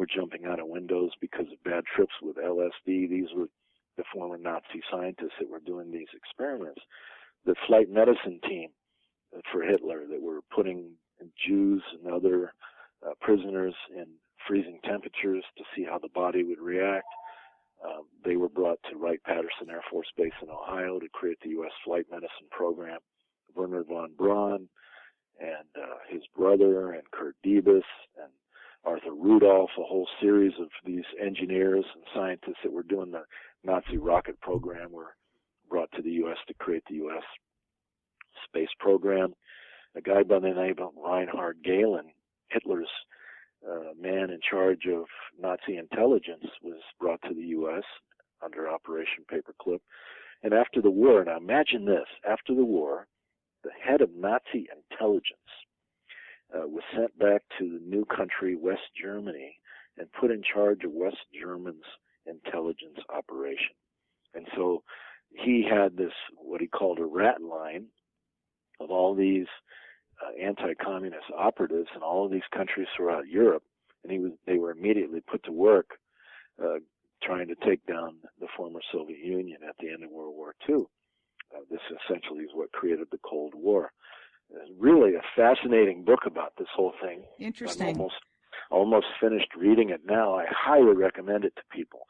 were jumping out of windows because of bad trips with LSD. These were the former Nazi scientists that were doing these experiments. The flight medicine team for Hitler that were putting Jews and other prisoners in freezing temperatures to see how the body would react. They were brought to Wright-Patterson Air Force Base in Ohio to create the U.S. flight medicine program. Werner von Braun and his brother and Kurt Diebus and Arthur Rudolph, a whole series of these engineers and scientists that were doing the Nazi rocket program were brought to the U.S. to create the U.S. space program. A guy by the name of Reinhard Gehlen, Hitler's man in charge of Nazi intelligence, was brought to the U.S. under Operation Paperclip. And after the war, now imagine this, after the war, the head of Nazi intelligence was sent back to the new country, West Germany, and put in charge of West German's intelligence operation. And so he had this, what he called a rat line of all these anti-communist operatives in all of these countries throughout Europe, and they were immediately put to work trying to take down the former Soviet Union at the end of World War II. This essentially is what created the Cold War. It's really a fascinating book about this whole thing. Interesting. I'm almost finished reading it now. I highly recommend it to people.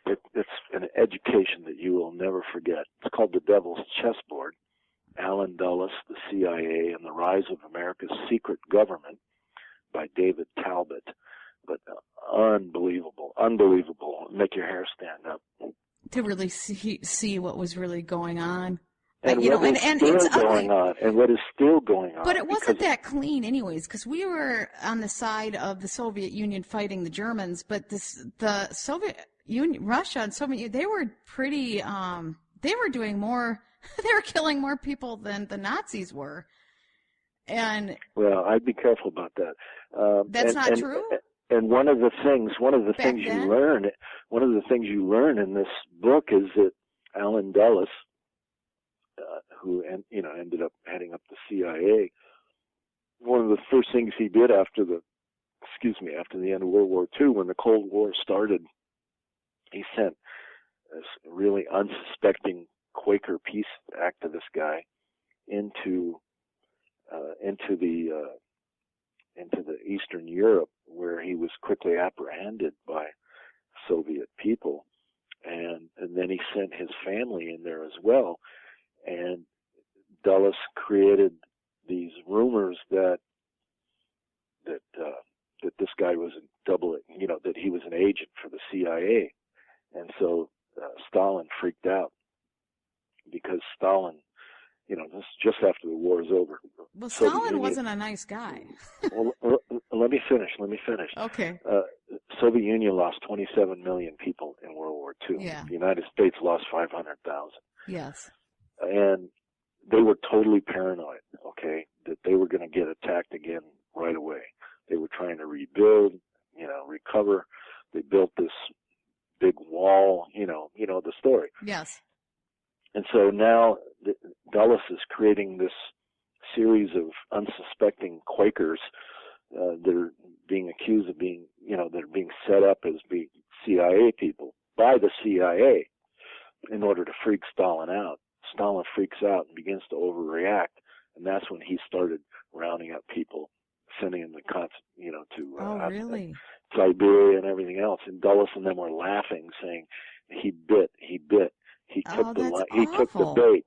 It's an education that you will never forget. It's called The Devil's Chessboard. Alan Dulles, the CIA, and the Rise of America's Secret Government by David Talbot. But unbelievable. Make your hair stand up. To really see what was really going on. And what is still going on. And what is still going on. But it wasn't that clean anyways, because we were on the side of the Soviet Union fighting the Germans, but the Soviet Union, Russia and Soviet Union, they were pretty, they were doing more, they were killing more people than the Nazis were. And well, I'd be careful about that. That's not true? And one of the things you learn in this book is that Alan Dulles, who ended up heading up the CIA, one of the first things he did after the end of World War II, when the Cold War started, he sent this really unsuspecting Quaker peace activist guy into the Eastern Europe, where he was quickly apprehended by Soviet people, and then he sent his family in there as well. And Dulles created these rumors that this guy was that he was an agent for the CIA, and so Stalin freaked out, because Stalin, this is just after the war is over. Well, Stalin wasn't a nice guy. Well, let me finish. Okay. Soviet Union lost 27 million people in World War II. Yeah. The United States lost 500,000. Yes. And they were totally paranoid, okay, that they were going to get attacked again right away. They were trying to rebuild, recover. They built this big wall, the story. Yes. And so now Dulles is creating this series of unsuspecting Quakers that are being accused of being, that are being set up as being CIA people by the CIA in order to freak Stalin out. Stalin freaks out and begins to overreact, and that's when he started rounding up people, sending them to really? Siberia and everything else. And Dulles and them were laughing, saying, "He bit. He took the bait.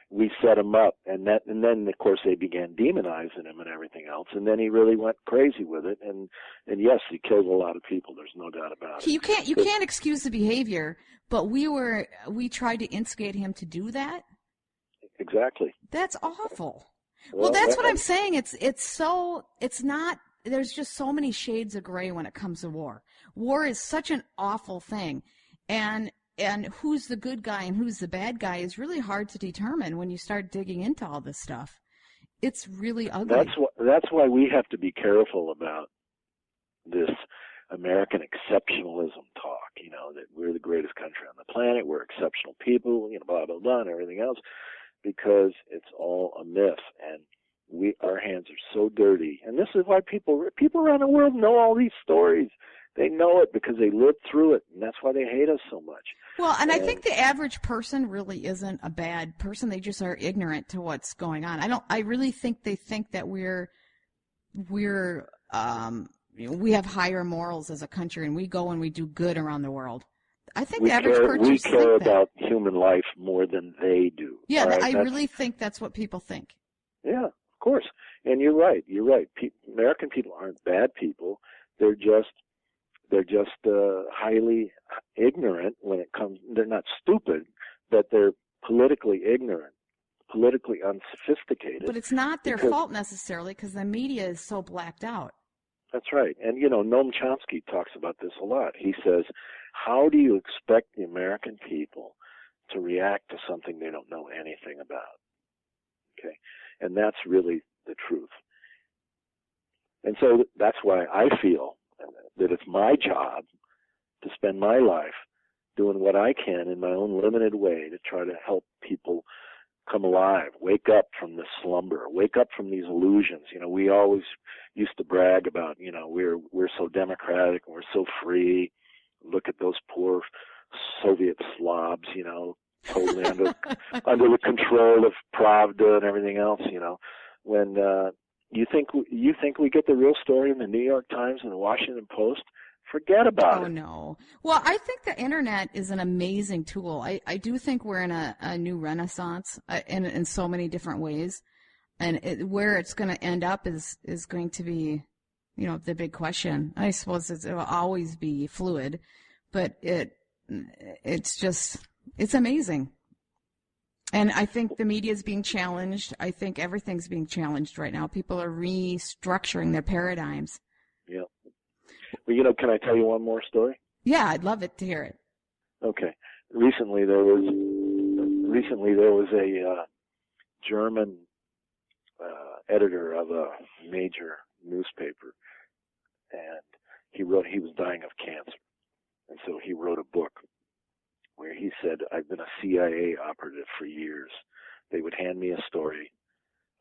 We set him up." And then of course they began demonizing him and everything else. And then he really went crazy with it. And yes, he killed a lot of people. There's no doubt about it. You can't excuse the behavior, but we tried to instigate him to do that. Exactly. That's awful. Well, that's what I'm saying. There's just so many shades of gray when it comes to war. War is such an awful thing. And who's the good guy and who's the bad guy is really hard to determine when you start digging into all this stuff. It's really ugly. That's why we have to be careful about this American exceptionalism talk, that we're the greatest country on the planet, we're exceptional people, blah, blah, blah, and everything else, because it's all a myth, and our hands are so dirty. And this is why people around the world know all these stories. They know it because they lived through it, and that's why they hate us so much. Well, and I think the average person really isn't a bad person. They just are ignorant to what's going on. I really think they think that we have higher morals as a country, and we go and we do good around the world. I think the average person we care about human life more than they do. Yeah, right? I really think that's what people think. Yeah, of course. And you're right. You're right. American people aren't bad people. They're just highly ignorant when it comes. They're not stupid, but they're politically ignorant, politically unsophisticated. But it's not their fault necessarily because the media is so blacked out. That's right. And, Noam Chomsky talks about this a lot. He says, how do you expect the American people to react to something they don't know anything about? Okay? And that's really the truth. And so that's why I feel that it's my job to spend my life doing what I can in my own limited way to try to help people come alive, wake up from this slumber, wake up from these illusions. We always used to brag about, we're so democratic and we're so free. Look at those poor Soviet slobs, totally under the control of Pravda and everything else, When you think we get the real story in the New York Times and the Washington Post? Forget about it. Oh, no. Well, I think the Internet is an amazing tool. I do think we're in a new renaissance in so many different ways. And where it's going to end up is going to be, the big question. I suppose it will always be fluid, but it's amazing. And I think the media is being challenged. I think everything's being challenged right now. People are restructuring their paradigms. Yeah. Well, can I tell you one more story? Yeah, I'd love it to hear it. Okay. Recently there was a German editor of a major newspaper, and he was dying of cancer, and so he wrote a book where he said, I've been a CIA operative for years. They would hand me a story.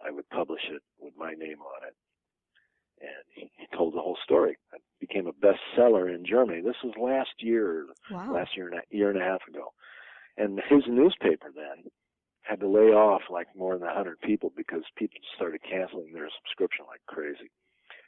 I would publish it with my name on it. And he told the whole story. It became a bestseller in Germany. This was last year and a half ago. And his newspaper then had to lay off like more than 100 people because people started canceling their subscription like crazy.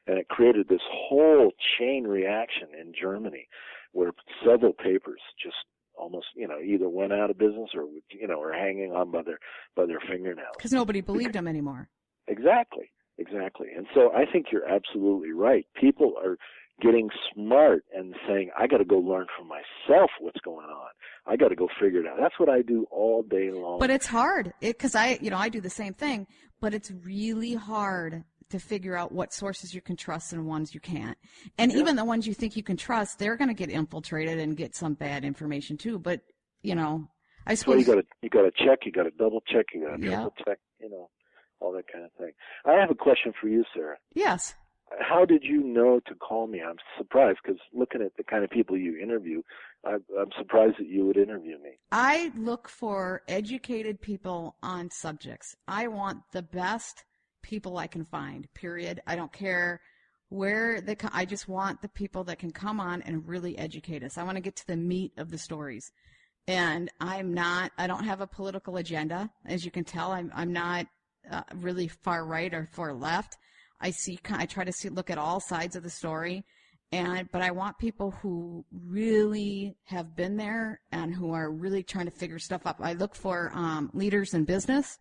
And it created this whole chain reaction in Germany where several papers just almost, either went out of business or, were hanging on by their fingernails. Because nobody believed them anymore. Exactly. And so I think you're absolutely right. People are getting smart and saying, I got to go learn for myself what's going on. I got to go figure it out. That's what I do all day long. But it's hard because I do the same thing, but it's really hard to figure out what sources you can trust and ones you can't. And even the ones you think you can trust, they're going to get infiltrated and get some bad information too. But, I suppose. So you got to check, you got to double check, you got to triple check, all that kind of thing. I have a question for you, Sarah. Yes. How did you know to call me? I'm surprised because looking at the kind of people you interview, I'm surprised that you would interview me. I look for educated people on subjects. I want the best people I can find, period. I don't care where I just want the people that can come on and really educate us. I want to get to the meat of the stories. And I don't have a political agenda. As you can tell, I'm not really far right or far left. I try to look at all sides of the story, but I want people who really have been there and who are really trying to figure stuff up. I look for leaders in business,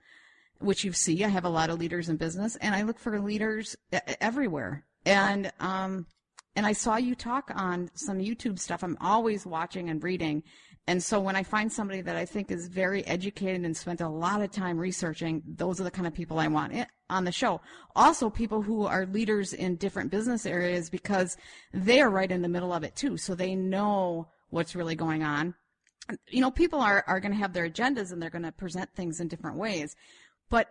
which you see. I have a lot of leaders in business, and I look for leaders everywhere. And I saw you talk on some YouTube stuff. I'm always watching and reading. And so when I find somebody that I think is very educated and spent a lot of time researching, those are the kind of people I want on the show. Also, people who are leaders in different business areas because they are right in the middle of it too, so they know what's really going on. People are going to have their agendas and they're going to present things in different ways. But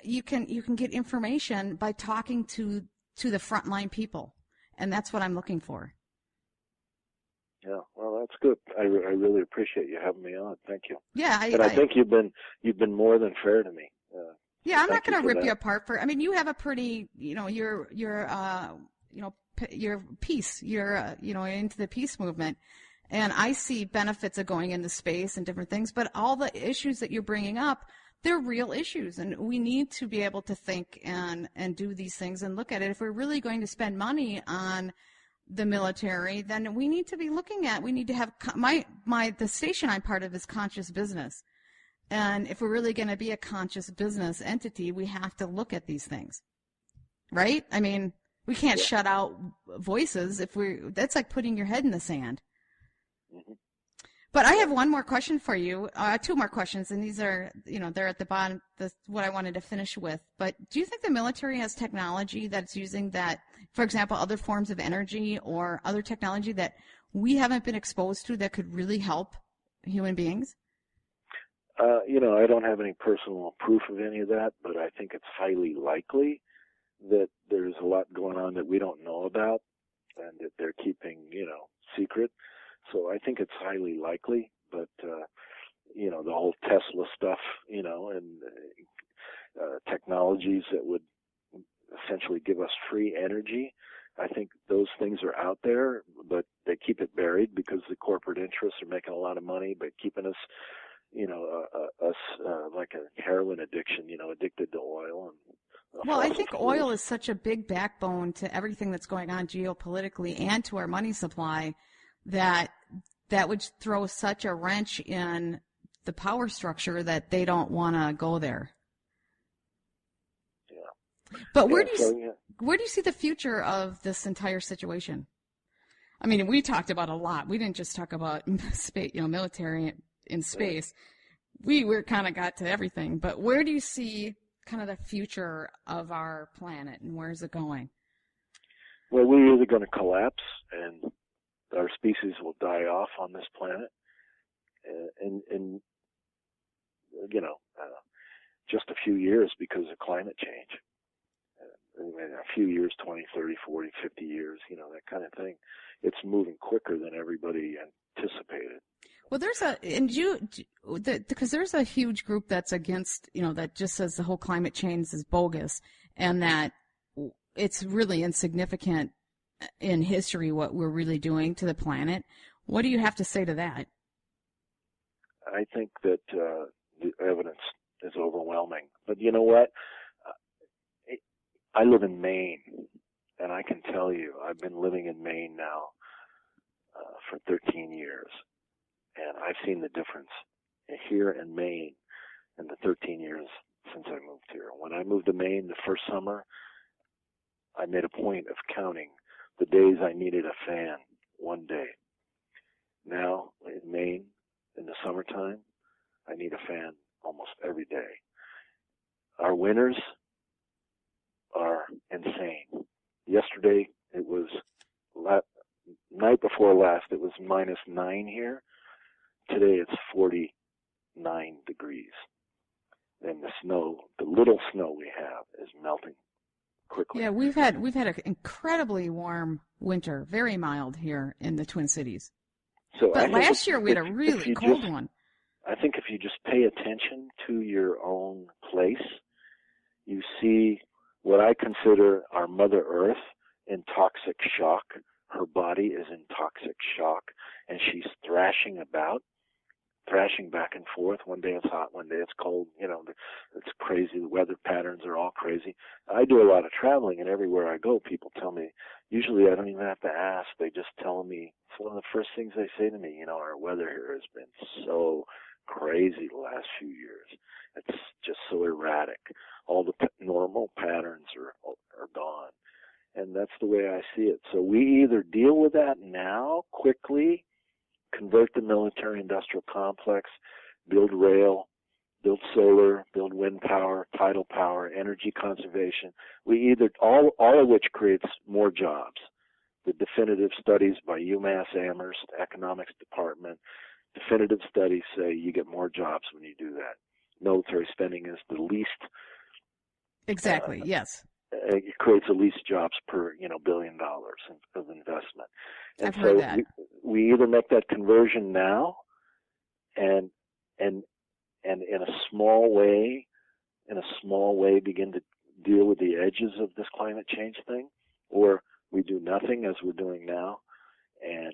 you can get information by talking to the frontline people, and that's what I'm looking for. Yeah, well, that's good. I really appreciate you having me on. Thank you. Yeah, I think you've been more than fair to me. Yeah, I'm not going to rip you apart for. I mean, you have a pretty, you're peace. You're into the peace movement, and I see benefits of going into space and different things. But all the issues that you're bringing up, they're real issues, and we need to be able to think and do these things and look at it. If we're really going to spend money on the military, then we need to be looking at. We need to have the station I'm part of is conscious business. And if we're really going to be a conscious business entity, we have to look at these things, right? I mean, we can't shut out voices that's like putting your head in the sand. Mm-hmm. But I have one more question for you, two more questions, and these are, they're at the bottom, what I wanted to finish with. But do you think the military has technology that's using that, for example, other forms of energy or other technology that we haven't been exposed to that could really help human beings? I don't have any personal proof of any of that, but I think it's highly likely that there's a lot going on that we don't know about and that they're keeping, secret. So I think it's highly likely, but, the whole Tesla stuff, and technologies that would essentially give us free energy, I think those things are out there, but they keep it buried because the corporate interests are making a lot of money by keeping us like a heroin addiction, addicted to oil. Well, I think oil is such a big backbone to everything that's going on geopolitically and to our money supply that would throw such a wrench in the power structure that they don't want to go there. Yeah. But where do you see the future of this entire situation? I mean, we talked about a lot. We didn't just talk about space, military in space. We kind of got to everything. But where do you see kind of the future of our planet, and where's it going? Well, we're either going to collapse and our species will die off on this planet, and just a few years because of climate change. A few years, 20, 30, 40, 50 years, that kind of thing. It's moving quicker than everybody anticipated. Well, because there's a huge group that's against, that just says the whole climate change is bogus and that it's really insignificant in history what we're really doing to the planet. What do you have to say to that? I think that the evidence is overwhelming. But you know what? I live in Maine, and I can tell you, I've been living in Maine now for 13 years, and I've seen the difference here in Maine in the 13 years since I moved here. When I moved to Maine the first summer, I made a point of counting the days I needed a fan one day. Now, in Maine, in the summertime, I need a fan almost every day. Our winters are insane. Yesterday, it was night before last, it was -9 here. Today, it's 49 degrees. And the little snow we have is melting quickly. Yeah, we've had an incredibly warm winter, very mild here in the Twin Cities. But last year we had a really cold one. I think if you just pay attention to your own place, you see what I consider our Mother Earth in toxic shock. Her body is in toxic shock, and she's thrashing back and forth. One day it's hot, one day it's cold. It's crazy. The weather patterns are all crazy. I do a lot of traveling, and everywhere I go, people tell me, usually I don't even have to ask. They just tell me, it's one of the first things they say to me, our weather here has been so crazy the last few years. It's just so erratic. All the normal patterns are gone. And that's the way I see it. So we either deal with that now, quickly, convert the military-industrial complex, build rail, build solar, build wind power, tidal power, energy conservation. We either, all of which creates more jobs. The definitive studies by UMass Amherst Economics Department, definitive studies say you get more jobs when you do that. Military spending is the least. Exactly, yes. It creates the least jobs per, $1 billion of investment. And I've heard that. We either make that conversion now and in a small way begin to deal with the edges of this climate change thing, or we do nothing as we're doing now, and